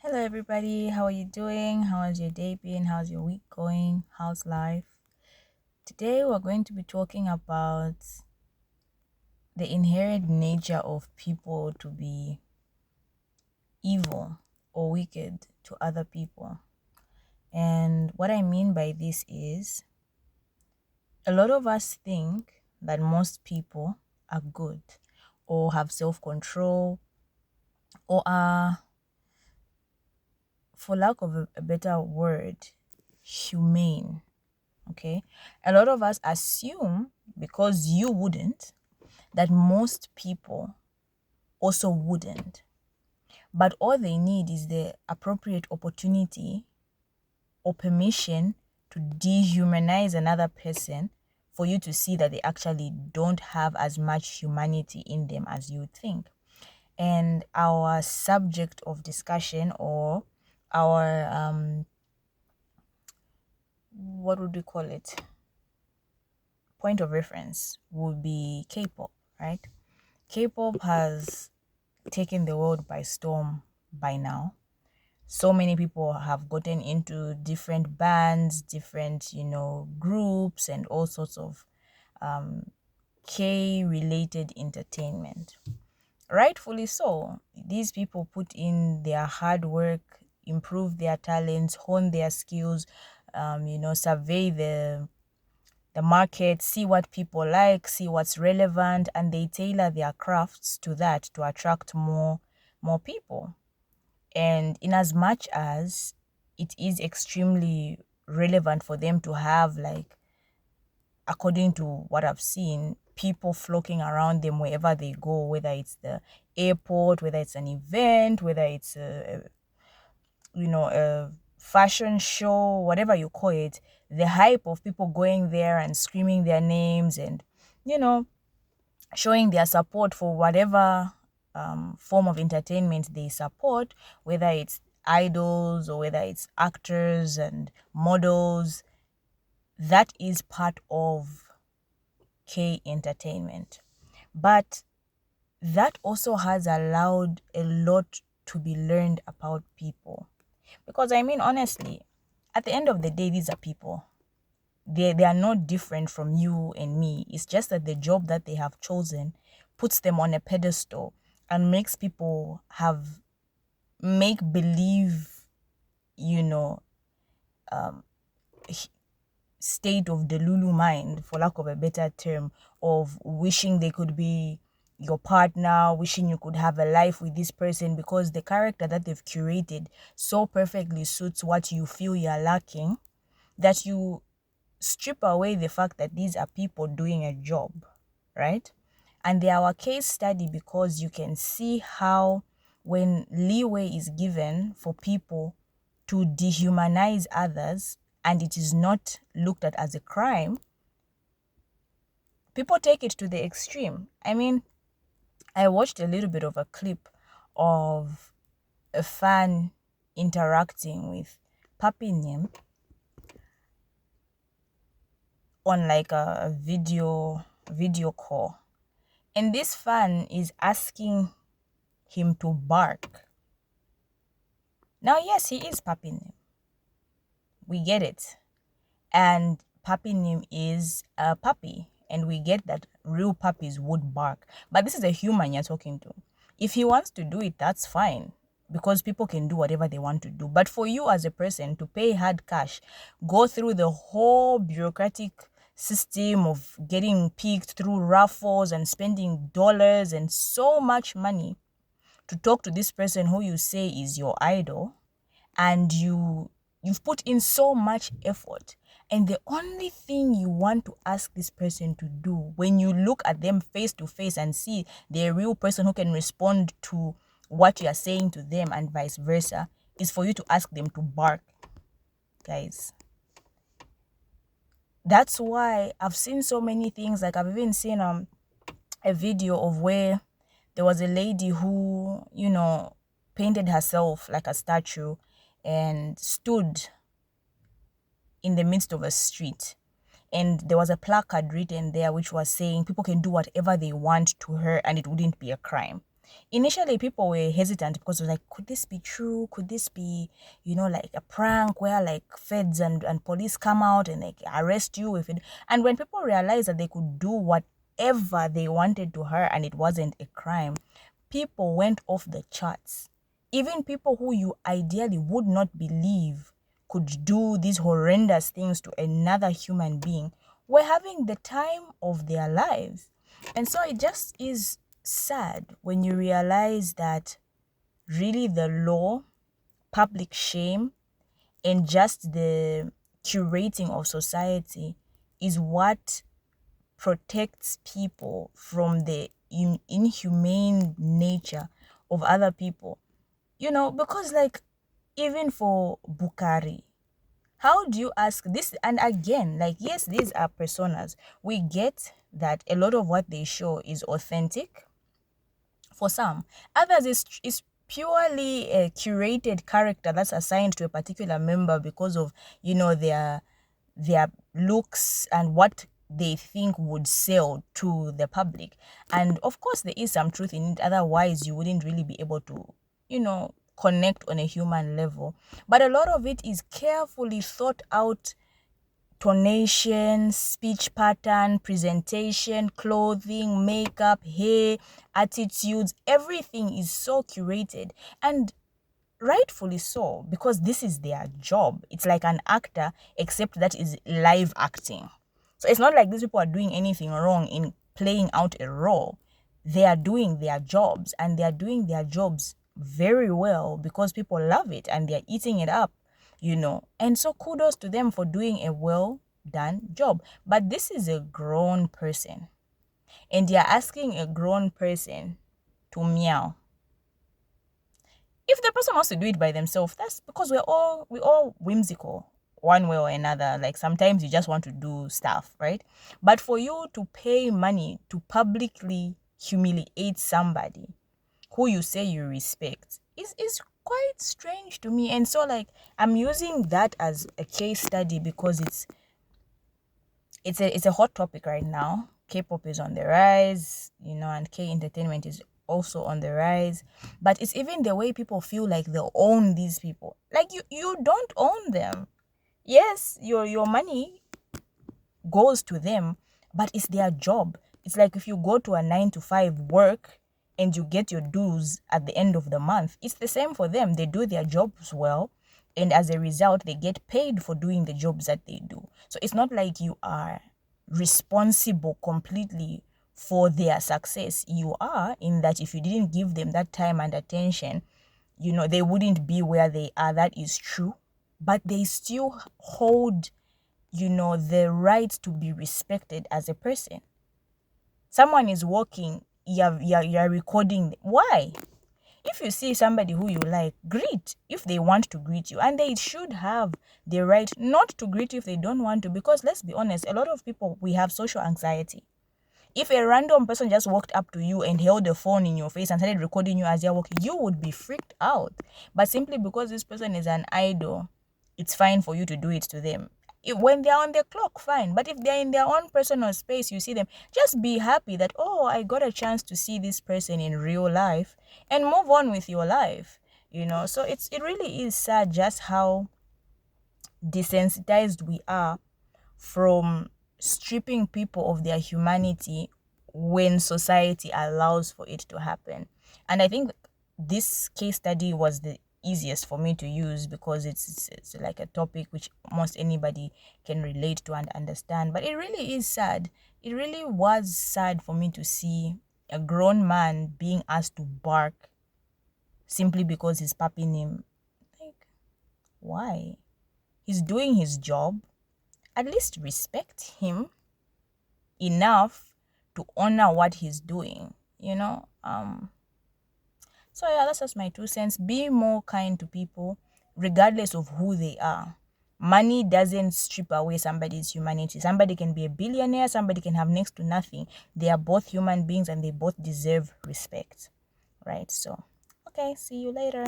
Hello, everybody. How are you doing? How has your day been? How's your week going? How's life? Today, we're going to be talking about the inherent nature of people to be evil or wicked to other people. And what I mean by this is a lot of us think that most people are good or have self control or are, for lack of a better word, humane. Okay, a lot of us assume because you wouldn't that most people also wouldn't, but all they need is the appropriate opportunity or permission to dehumanize another person for you to see that they actually don't have as much humanity in them as you think. And our subject of discussion, or our what would we call it, point of reference, would be K-pop, right? K-pop has taken the world by storm by now. So many people have gotten into different bands, different, groups, and all sorts of K-related entertainment. Rightfully so. These people put in their hard work, improve their talents, hone their skills, survey the market, see what people like, see what's relevant, and they tailor their crafts to that to attract more people. And in as much as it is extremely relevant for them to have, like, according to what I've seen, people flocking around them wherever they go, whether it's the airport, whether it's an event, whether it's a fashion show, whatever you call it, the hype of people going there and screaming their names and, you know, showing their support for whatever form of entertainment they support, whether it's idols or whether it's actors and models, that is part of K entertainment. But that also has allowed a lot to be learned about people. Because I mean, honestly, at the end of the day, these are people. They are not different from you and me. It's just that the job that they have chosen puts them on a pedestal and makes people have make believe, you know, state of the Lulu mind, for lack of a better term, of wishing they could be your partner, wishing you could have a life with this person because the character that they've curated so perfectly suits what you feel you're lacking, that you strip away the fact that these are people doing a job, right? And they are a case study because you can see how, when leeway is given for people to dehumanize others and it is not looked at as a crime, people take it to the extreme. I mean, I watched a little bit of a clip of a fan interacting with Papi Nim on like a video call, and this fan is asking him to bark. Now, yes, he is Papi Nim. We get it. And Papi Nim is a puppy, and we get that real puppies would bark. But this is a human you're talking to. If he wants to do it, that's fine, because people can do whatever they want to do. But for you as a person to pay hard cash, go through the whole bureaucratic system of getting picked through raffles and spending dollars and so much money to talk to this person who you say is your idol, and you've put in so much effort, and the only thing you want to ask this person to do when you look at them face to face and see they're a real person who can respond to what you are saying to them and vice versa, is for you to ask them to bark. Guys, that's why I've seen so many things. Like, I've even seen a video of where there was a lady who, painted herself like a statue and stood in the midst of a street. And there was a placard written there which was saying people can do whatever they want to her and it wouldn't be a crime. initially people were hesitant because it was like, could this be true? Could this be, like a prank where like feds and police come out and like arrest you if it, and when people realized that they could do whatever they wanted to her and it wasn't a crime, people went off the charts. Even people who you ideally would not believe could do these horrendous things to another human being were having the time of their lives. And so it just is sad when you realize that really the law, public shame, and just the curating of society is what protects people from the inhumane nature of other people. Because like even for Bukari, how do you ask this? And again, like, yes, these are personas. We get that a lot of what they show is authentic for some. Others is purely a curated character that's assigned to a particular member because of, their looks and what they think would sell to the public. And of course, there is some truth in it. Otherwise, you wouldn't really be able to, connect on a human level. But a lot of it is carefully thought out tonation, speech pattern, presentation, clothing, makeup, hair, attitudes. Everything is so curated. And rightfully so, because this is their job. It's like an actor, except that is live acting. So it's not like these people are doing anything wrong in playing out a role. They are doing their jobs, and they are doing their jobs very well because people love it and they're eating it up, And so kudos to them for doing a well done job. But this is a grown person, and you're asking a grown person to meow. If the person wants to do it by themselves, that's because we're all whimsical one way or another. Like sometimes you just want to do stuff, right? But for you to pay money to publicly humiliate somebody who you say you respect is quite strange to me. And so like I'm using that as a case study because it's a hot topic right now. K-pop is on the rise, and K-entertainment is also on the rise. But it's even the way people feel like they own these people. Like you don't own them. Yes, your money goes to them, but it's their job. It's like if you go to a 9 to 5 work and you get your dues at the end of the month, it's the same for them. They do their jobs well, and as a result, they get paid for doing the jobs that they do. So it's not like you are responsible completely for their success. You are, in that if you didn't give them that time and attention, they wouldn't be where they are. That is true. But they still hold, the right to be respected as a person. Someone is walking, you're recording. Why? If you see somebody who you like, greet if they want to greet you. And they should have the right not to greet you if they don't want to. Because let's be honest, a lot of people, we have social anxiety. If a random person just walked up to you and held the phone in your face and started recording you as you're walking, you would be freaked out. But simply because this person is an idol, it's fine for you to do it to them. When they're on the clock, fine. But if they're in their own personal space, you see them, just be happy that, oh, I got a chance to see this person in real life, and move on with your life. So it really is sad just how desensitized we are from stripping people of their humanity when society allows for it to happen. And I think this case study was the easiest for me to use because it's like a topic which almost anybody can relate to and understand. But it really is sad. It really was sad for me to see a grown man being asked to bark simply because he's pupping him. Like, why? He's doing his job. At least respect him enough to honor what he's doing, So yeah, that's just my 2 cents. Be more kind to people, regardless of who they are. Money doesn't strip away somebody's humanity. Somebody can be a billionaire, somebody can have next to nothing. They are both human beings and they both deserve respect, right? So, okay, see you later.